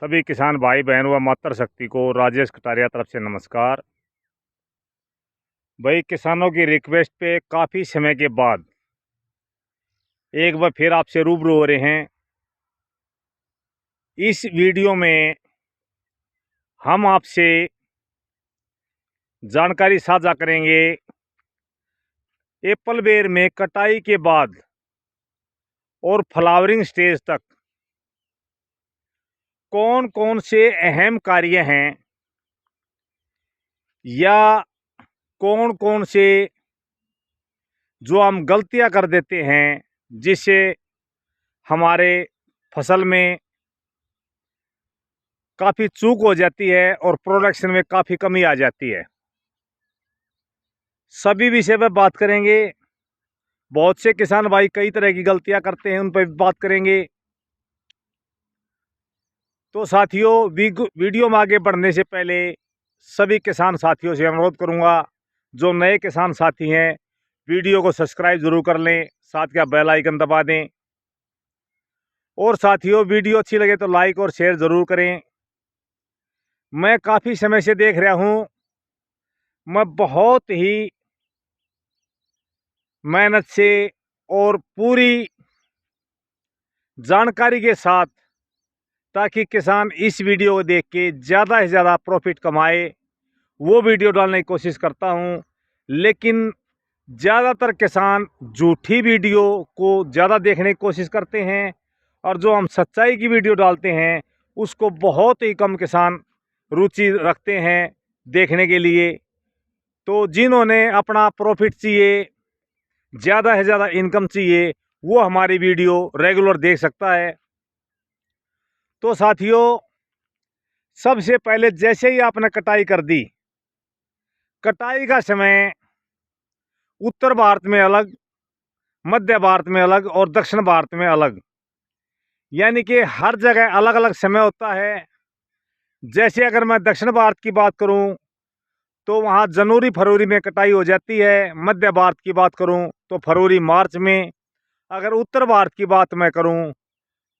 सभी किसान भाई बहन व मातृशक्ति को राजेश कटारिया तरफ से नमस्कार। भाई, किसानों की रिक्वेस्ट पे काफ़ी समय के बाद एक बार फिर आपसे रूबरू हो रहे हैं। इस वीडियो में हम आपसे जानकारी साझा करेंगे एप्पल बेर में कटाई के बाद और फ्लावरिंग स्टेज तक कौन कौन से अहम कार्य हैं या कौन कौन से जो हम गलतियां कर देते हैं जिससे हमारे फसल में काफ़ी चूक हो जाती है और प्रोडक्शन में काफ़ी कमी आ जाती है। सभी विषय पर बात करेंगे। बहुत से किसान भाई कई तरह की गलतियां करते हैं, उन पर भी बात करेंगे। तो साथियों, वीडियो में आगे बढ़ने से पहले सभी किसान साथियों से अनुरोध करूंगा, जो नए किसान साथी हैं वीडियो को सब्सक्राइब ज़रूर कर लें, साथ का बेल आइकन दबा दें। और साथियों, वीडियो अच्छी लगे तो लाइक और शेयर ज़रूर करें। मैं काफ़ी समय से देख रहा हूं, मैं बहुत ही मेहनत से और पूरी जानकारी के साथ, ताकि किसान इस वीडियो को देख के ज़्यादा से ज़्यादा प्रॉफिट कमाए, वो वीडियो डालने की कोशिश करता हूं। लेकिन ज़्यादातर किसान झूठी वीडियो को ज़्यादा देखने की कोशिश करते हैं और जो हम सच्चाई की वीडियो डालते हैं उसको बहुत ही कम किसान रुचि रखते हैं देखने के लिए। तो जिन्होंने अपना प्रॉफिट चाहिए, ज़्यादा से ज़्यादा इनकम चाहिए, वो हमारी वीडियो रेगुलर देख सकता है। तो साथियों, सबसे पहले जैसे ही आपने कटाई कर दी, कटाई का समय उत्तर भारत में अलग, मध्य भारत में अलग और दक्षिण भारत में अलग, यानी कि हर जगह अलग अलग समय होता है। जैसे अगर मैं दक्षिण भारत की बात करूं तो वहां जनवरी फरवरी में कटाई हो जाती है। मध्य भारत की बात करूं तो फरवरी मार्च में। अगर उत्तर भारत की बात मैं करूं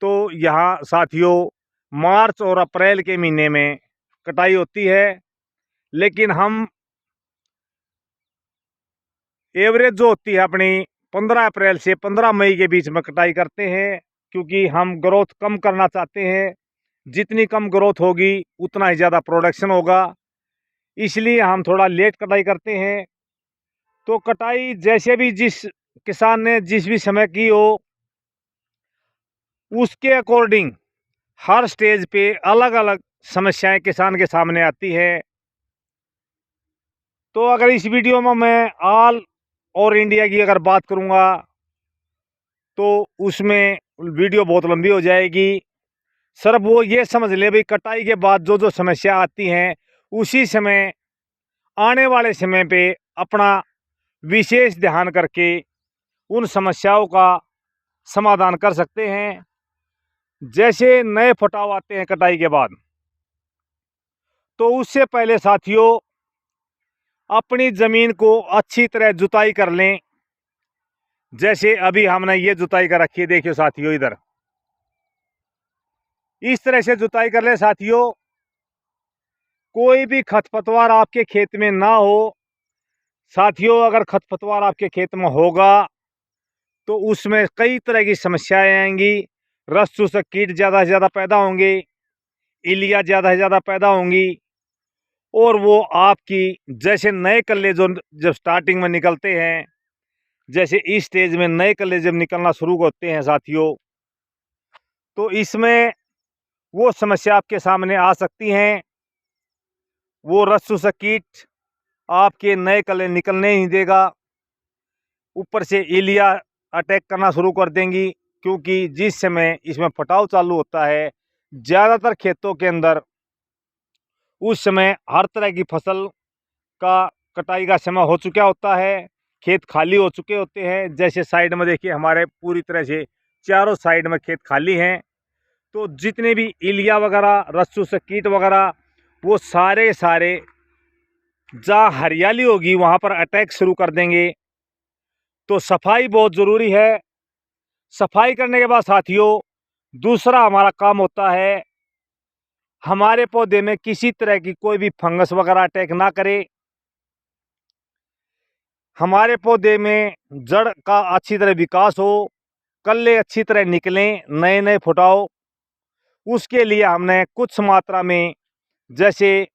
तो यहाँ साथियों मार्च और अप्रैल के महीने में कटाई होती है। लेकिन हम एवरेज जो होती है अपनी 15 अप्रैल से 15 मई के बीच में कटाई करते हैं, क्योंकि हम ग्रोथ कम करना चाहते हैं। जितनी कम ग्रोथ होगी उतना ही ज़्यादा प्रोडक्शन होगा, इसलिए हम थोड़ा लेट कटाई करते हैं। तो कटाई जैसे भी जिस किसान ने जिस भी समय की हो, उसके अकॉर्डिंग हर स्टेज पे अलग अलग समस्याएं किसान के सामने आती है। तो अगर इस वीडियो में मैं ऑल और इंडिया की अगर बात करूंगा तो उसमें वीडियो बहुत लंबी हो जाएगी। सिर्फ वो ये समझ ले भाई, कटाई के बाद जो जो समस्या आती हैं उसी समय आने वाले समय पे अपना विशेष ध्यान करके उन समस्याओं का समाधान कर सकते हैं। जैसे नए फटाव आते हैं कटाई के बाद, तो उससे पहले साथियों अपनी ज़मीन को अच्छी तरह जुताई कर लें। जैसे अभी हमने ये जुताई कर रखी है, देखियो साथियों, इधर इस तरह से जुताई कर ले साथियों। कोई भी खरपतवार आपके खेत में ना हो। साथियों, अगर खरपतवार आपके खेत में होगा तो उसमें कई तरह की समस्याएं आएंगी। रस चूसक कीट ज़्यादा से ज़्यादा पैदा होंगे, इलिया ज़्यादा से ज़्यादा पैदा होंगी, और वो आपकी जैसे नए कल्ले जो जब स्टार्टिंग में निकलते हैं, जैसे इस स्टेज में नए कल्ले जब निकलना शुरू होते हैं साथियों, तो इसमें वो समस्या आपके सामने आ सकती हैं। वो रस चूसक कीट आपके नए कल्ले निकलने ही देगा, ऊपर से इलिया अटैक करना शुरू कर देंगी। क्योंकि जिस समय इसमें फटाव चालू होता है ज़्यादातर खेतों के अंदर, उस समय हर तरह की फसल का कटाई का समय हो चुका होता है, खेत खाली हो चुके होते हैं। जैसे साइड में देखिए, हमारे पूरी तरह से चारों साइड में खेत खाली हैं। तो जितने भी इलिया वगैरह, रस चूसक कीट वगैरह, वो सारे सारे जहाँ हरियाली होगी वहाँ पर अटैक शुरू कर देंगे। तो सफाई बहुत ज़रूरी है। सफाई करने के बाद साथियों दूसरा हमारा काम होता है हमारे पौधे में किसी तरह की कोई भी फंगस वगैरह अटैक ना करे, हमारे पौधे में जड़ का अच्छी तरह विकास हो, कल्ले अच्छी तरह निकलें, नए नए फुटाओ, उसके लिए हमने कुछ मात्रा में जैसे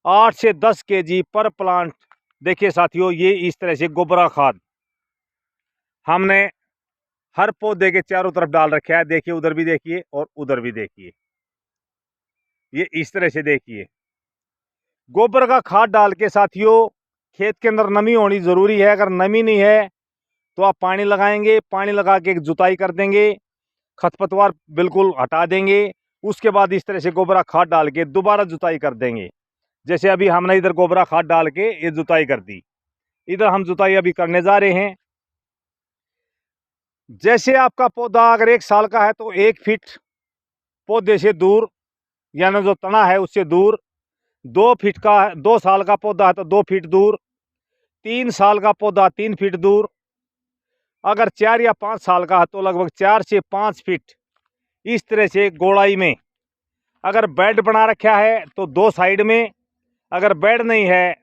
8 से 10 केजी पर प्लांट, देखिए साथियों ये इस तरह से गोबरा खाद हमने हर पौधे के चारों तरफ डाल रखा है। देखिए उधर भी देखिए और उधर भी देखिए, ये इस तरह से देखिए गोबर का खाद डाल के साथियों खेत के अंदर नमी होनी ज़रूरी है। अगर नमी नहीं है तो आप पानी लगाएंगे, पानी लगा के एक जुताई कर देंगे, खरपतवार बिल्कुल हटा देंगे। उसके बाद इस तरह से गोबरा खाद डाल के दोबारा जुताई कर देंगे। जैसे अभी हमने इधर गोबरा खाद डाल के ये जुताई कर दी, इधर हम जुताई अभी करने जा रहे हैं। जैसे आपका पौधा अगर 1 साल का है तो 1 फीट पौधे से दूर, यानी जो तना है उससे दूर, 2 फीट का 2 साल का पौधा है तो 2 फीट दूर, 3 साल का पौधा 3 फीट दूर, अगर 4 या 5 साल का है तो लगभग 4 से 5 फीट इस तरह से गोलाई में। अगर बेड बना रखा है तो 2 साइड में, अगर बेड नहीं है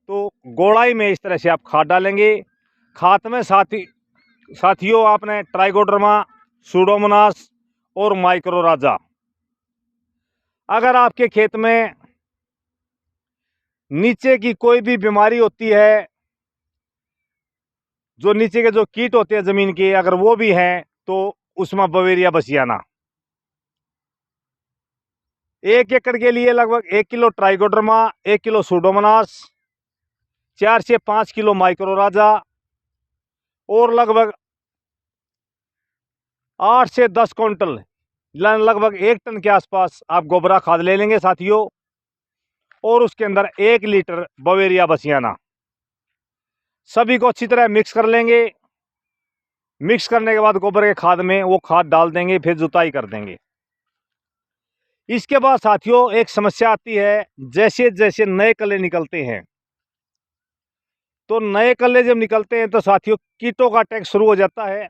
तो गोलाई में इस तरह से आप खाद डालेंगे। खाद में साथियों आपने ट्राइकोडर्मा, सूडोमोनास और माइक्रोराजा। अगर आपके खेत में नीचे की कोई भी बीमारी होती है, जो नीचे के जो कीट होते हैं ज़मीन के, अगर वो भी हैं तो उसमें बवेरिया बसियाना 1 एकड़ के लिए लगभग 1 किलो ट्राइकोडर्मा, 1 किलो सूडोमोनास, 4 से 5 किलो माइक्रोराजा और लगभग 8 से 10 क्विंटल लगभग 1 टन के आसपास आप गोबरा खाद ले लेंगे साथियों। और उसके अंदर 1 लीटर बवेरिया बसियाना, सभी को अच्छी तरह मिक्स कर लेंगे। मिक्स करने के बाद गोबर के खाद में वो खाद डाल देंगे, फिर जुताई कर देंगे। इसके बाद साथियों एक समस्या आती है, जैसे जैसे नए कल्ले निकलते हैं तो नए कल्ले जब निकलते हैं तो साथियों कीटों का अटैक शुरू हो जाता है।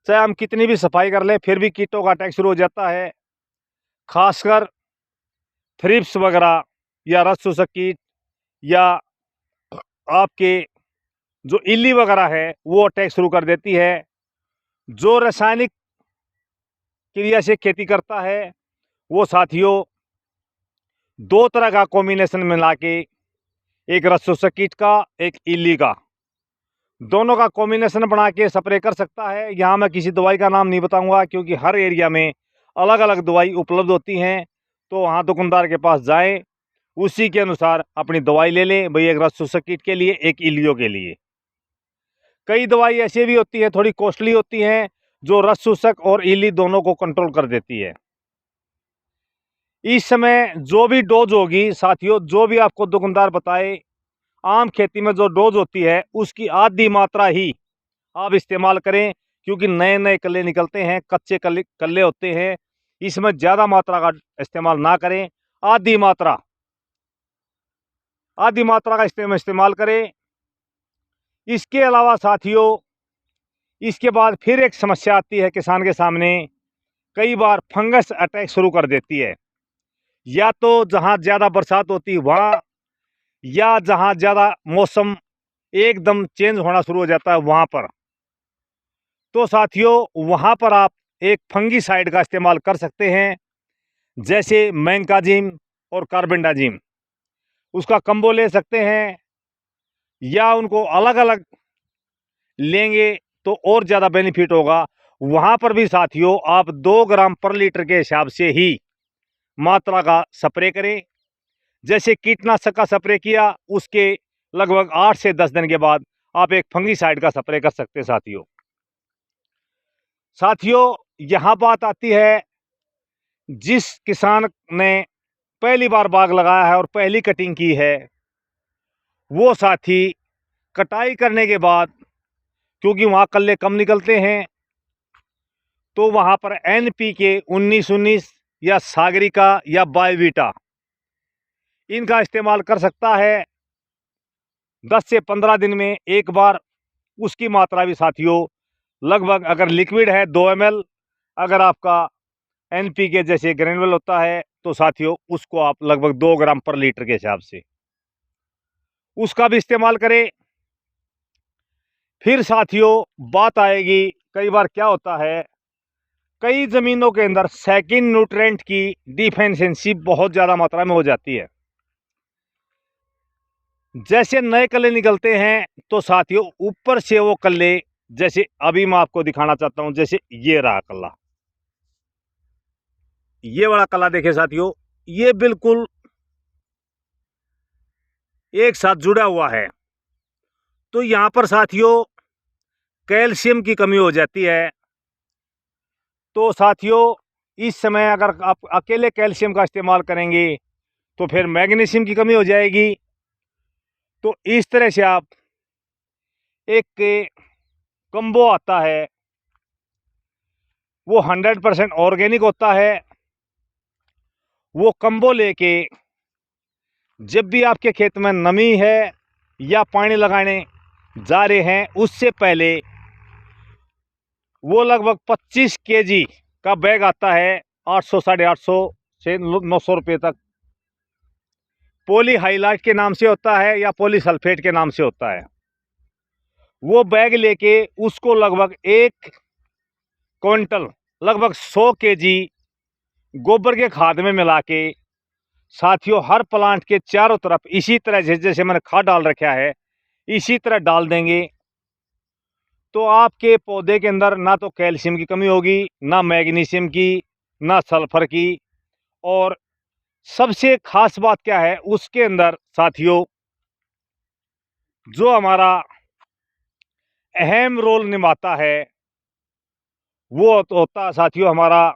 चाहे हम कितनी भी सफाई कर लें फिर भी कीटों का अटैक शुरू हो जाता है। खासकर थ्रिप्स वगैरह या रस शोषक कीट या आपके जो इल्ली वगैरह है वो अटैक शुरू कर देती है। जो रासायनिक क्रिया से खेती करता है वो साथियों 2 तरह का कॉम्बिनेशन मिला के, एक रस शोषक कीट का, एक इल्ली का, दोनों का कॉम्बिनेशन बना के स्प्रे कर सकता है। यहाँ मैं किसी दवाई का नाम नहीं बताऊंगा क्योंकि हर एरिया में अलग अलग दवाई उपलब्ध होती हैं। तो वहाँ दुकानदार के पास जाएं, उसी के अनुसार अपनी दवाई ले लें। भाई एक रस शोषक कीट के लिए, एक इल्लियों के लिए। कई दवाई ऐसी भी होती है थोड़ी कॉस्टली होती हैं, जो रस शोषक और इल्ली दोनों को कंट्रोल कर देती है। इस समय जो भी डोज होगी साथियों, जो भी आपको दुकानदार बताए, आम खेती में जो डोज होती है उसकी आधी मात्रा ही आप इस्तेमाल करें। क्योंकि नए नए कल्ले निकलते हैं, कच्चे कल्ले होते हैं, इसमें ज़्यादा मात्रा का इस्तेमाल ना करें। आधी मात्रा का इस्तेमाल करें। इसके अलावा साथियों इसके बाद फिर एक समस्या आती है किसान के सामने। कई बार फंगस अटैक शुरू कर देती है, या तो जहाँ ज़्यादा बरसात होती है वहाँ, या जहाँ ज़्यादा मौसम एकदम चेंज होना शुरू हो जाता है वहाँ पर। तो साथियों वहाँ पर आप एक फंगीसाइड का इस्तेमाल कर सकते हैं, जैसे मैंकाजिम और कार्बेंडाजिम। उसका कंबो ले सकते हैं या उनको अलग अलग लेंगे तो और ज़्यादा बेनिफिट होगा। वहाँ पर भी साथियों आप 2 ग्राम पर लीटर के हिसाब से ही मात्रा का स्प्रे करें। जैसे कीटनाशक का स्प्रे किया, उसके लगभग 8 से 10 दिन के बाद आप एक फंगीसाइड का स्प्रे कर सकते हैं साथियों यहाँ बात आती है, जिस किसान ने पहली बार बाग लगाया है और पहली कटिंग की है, वो साथी कटाई करने के बाद, क्योंकि वहाँ कल्ले कम निकलते हैं, तो वहाँ पर NPK 19-19 या सागरिका या बायोवीटा इनका इस्तेमाल कर सकता है। 10 से 15 दिन में एक बार। उसकी मात्रा भी साथियों लगभग, अगर लिक्विड है 2 ml, अगर आपका NPK जैसे ग्रेनुअल होता है, तो साथियों उसको आप लगभग 2 ग्राम पर लीटर के हिसाब से उसका भी इस्तेमाल करें। फिर साथियों बात आएगी, कई बार क्या होता है, कई ज़मीनों के अंदर सेकेंड न्यूट्रेंट की डिफिशिएंसी बहुत ज़्यादा मात्रा में हो जाती है। जैसे नए कल्ले निकलते हैं तो साथियों ऊपर से वो कल्ले, जैसे अभी मैं आपको दिखाना चाहता हूं, जैसे ये रहा कल्ला, ये वाला कल्ला देखिए साथियों, ये बिल्कुल एक साथ जुड़ा हुआ है। तो यहां पर साथियों कैल्शियम की कमी हो जाती है। तो साथियों इस समय अगर आप अकेले कैल्शियम का इस्तेमाल करेंगे तो फिर मैग्नीशियम की कमी हो जाएगी। तो इस तरह से आप एक कम्बो आता है, वो 100% ऑर्गेनिक होता है। वो कम्बो लेके जब भी आपके खेत में नमी है या पानी लगाने जा रहे हैं, उससे पहले वो लगभग 25 केजी का बैग आता है, 800 850 से 900 रुपये तक। पॉली हाइलाइट के नाम से होता है या पॉली सल्फेट के नाम से होता है। वो बैग लेके उसको लगभग 1 क्विंटल लगभग 100 केजी गोबर के खाद में मिला के साथियों हर प्लांट के चारों तरफ इसी तरह जैसे मैंने खाद डाल रखा है, इसी तरह डाल देंगे। तो आपके पौधे के अंदर ना तो कैल्शियम की कमी होगी, ना मैग्नीशियम की, ना सल्फर की। और सबसे खास बात क्या है, उसके अंदर साथियों जो हमारा अहम रोल निभाता है वो होता है साथियों हमारा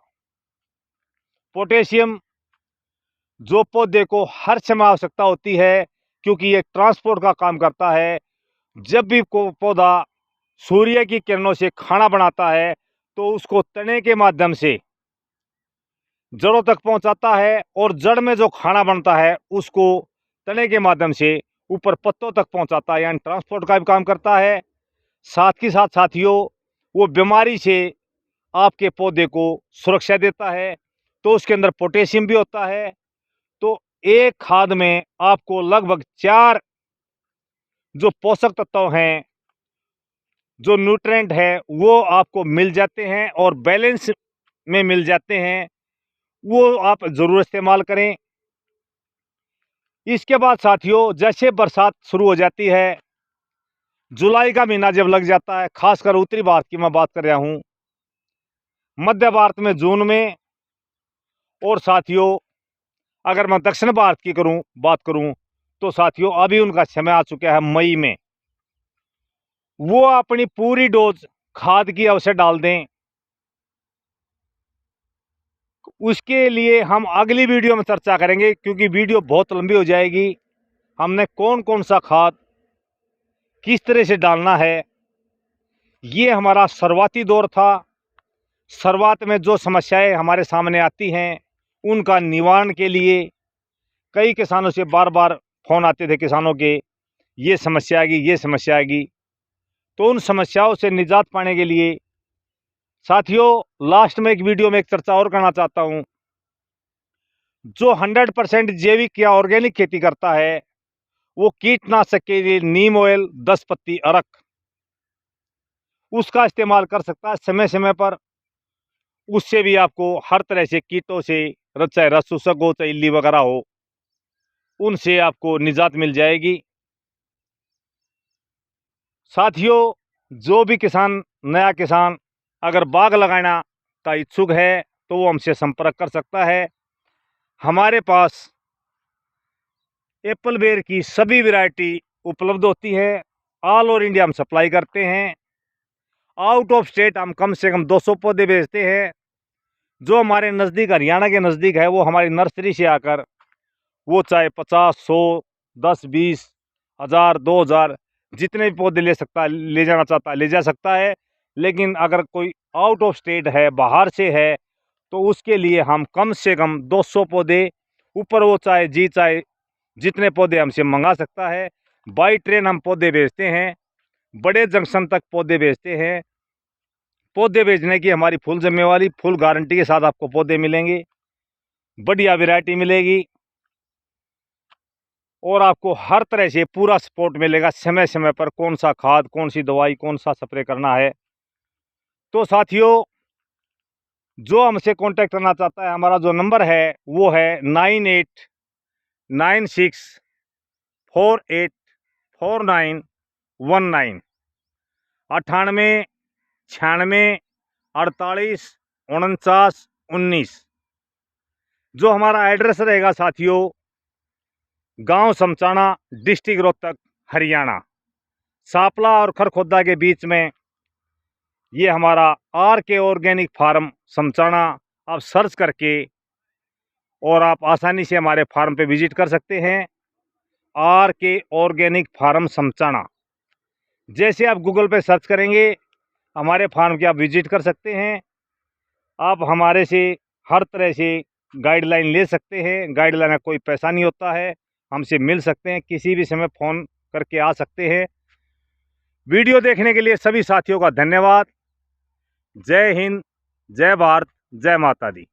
पोटेशियम, जो पौधे को हर समय आवश्यकता होती है, क्योंकि ये ट्रांसपोर्ट का काम करता है। जब भी को पौधा सूर्य की किरणों से खाना बनाता है तो उसको तने के माध्यम से जड़ों तक पहुंचाता है, और जड़ में जो खाना बनता है उसको तने के माध्यम से ऊपर पत्तों तक पहुंचाता है, यानी ट्रांसपोर्ट का भी काम करता है। साथ ही साथ साथियों वो बीमारी से आपके पौधे को सुरक्षा देता है। तो उसके अंदर पोटेशियम भी होता है। तो एक खाद में आपको लगभग 4 जो पोषक तत्व हैं, जो न्यूट्रेंट है, वो आपको मिल जाते हैं और बैलेंस में मिल जाते हैं। वो आप ज़रूर इस्तेमाल करें। इसके बाद साथियों जैसे बरसात शुरू हो जाती है, जुलाई का महीना जब लग जाता है, खासकर उत्तरी भारत की मैं बात कर रहा हूँ, मध्य भारत में जून में, और साथियों अगर मैं दक्षिण भारत की बात करूं तो साथियों अभी उनका समय आ चुका है मई में। वो अपनी पूरी डोज खाद की अवश्य डाल दें। उसके लिए हम अगली वीडियो में चर्चा करेंगे, क्योंकि वीडियो बहुत लंबी हो जाएगी। हमने कौन कौन सा खाद किस तरह से डालना है, ये हमारा शुरुआती दौर था। शुरुआत में जो समस्याएं हमारे सामने आती हैं उनका निवारण के लिए कई किसानों से बार बार फ़ोन आते थे किसानों के, ये समस्या आएगी, ये समस्या आएगी। तो उन समस्याओं से निजात पाने के लिए साथियों लास्ट में एक वीडियो में एक चर्चा और करना चाहता हूं। जो 100% जैविक या ऑर्गेनिक खेती करता है वो कीटनाशक के लिए नीम ऑयल 10 पत्ती अरक उसका इस्तेमाल कर सकता है समय समय पर। उससे भी आपको हर तरह से कीटों से, चाहे रस चूसक हो, चाहे इल्ली वगैरह हो, उनसे आपको निजात मिल जाएगी। साथियों जो भी किसान, नया किसान अगर बाग लगाना का इच्छुक है तो वो हमसे संपर्क कर सकता है। हमारे पास एप्पल बेर की सभी वैरायटी उपलब्ध होती है। ऑल ओवर इंडिया हम सप्लाई करते हैं। आउट ऑफ स्टेट हम कम से कम 200 पौधे बेचते हैं। जो हमारे नज़दीक हरियाणा के नज़दीक है वो हमारी नर्सरी से आकर वो चाहे 50, 100, 10, 20, 1000, 2000 जितने भी पौधे ले सकता है, ले जाना चाहता है ले जा सकता है। लेकिन अगर कोई आउट ऑफ स्टेट है, बाहर से है, तो उसके लिए हम कम से कम 200 पौधे ऊपर वो चाहे जितने पौधे हमसे मंगा सकता है। बाई ट्रेन हम पौधे भेजते हैं, बड़े जंक्शन तक पौधे भेजते हैं। पौधे बेचने की हमारी फुल जिम्मेवारी, फुल गारंटी के साथ आपको पौधे मिलेंगे, बढ़िया वैरायटी मिलेगी और आपको हर तरह से पूरा सपोर्ट मिलेगा समय समय पर, कौन सा खाद, कौन सी दवाई, कौन सा स्प्रे करना है। तो साथियों, जो हमसे कांटेक्ट करना चाहता है, हमारा जो नंबर है वो है 9896484919, 9896484919। जो हमारा एड्रेस रहेगा साथियों, गांव समचाणा, डिस्ट्रिक्ट रोहतक, हरियाणा, सापला और खरखोदा के बीच में ये हमारा आर के ऑर्गेनिक फार्म समचाणा आप सर्च करके और आप आसानी से हमारे फार्म पे विजिट कर सकते हैं। आर के ऑर्गेनिक फार्म समचाणा जैसे आप गूगल पे सर्च करेंगे, हमारे फार्म के आप विजिट कर सकते हैं। आप हमारे से हर तरह से गाइडलाइन ले सकते हैं। गाइडलाइन का कोई पैसा नहीं होता है, हमसे मिल सकते हैं, किसी भी समय फ़ोन करके आ सकते हैं। वीडियो देखने के लिए सभी साथियों का धन्यवाद। जय हिंद, जय भारत, जय माता दी।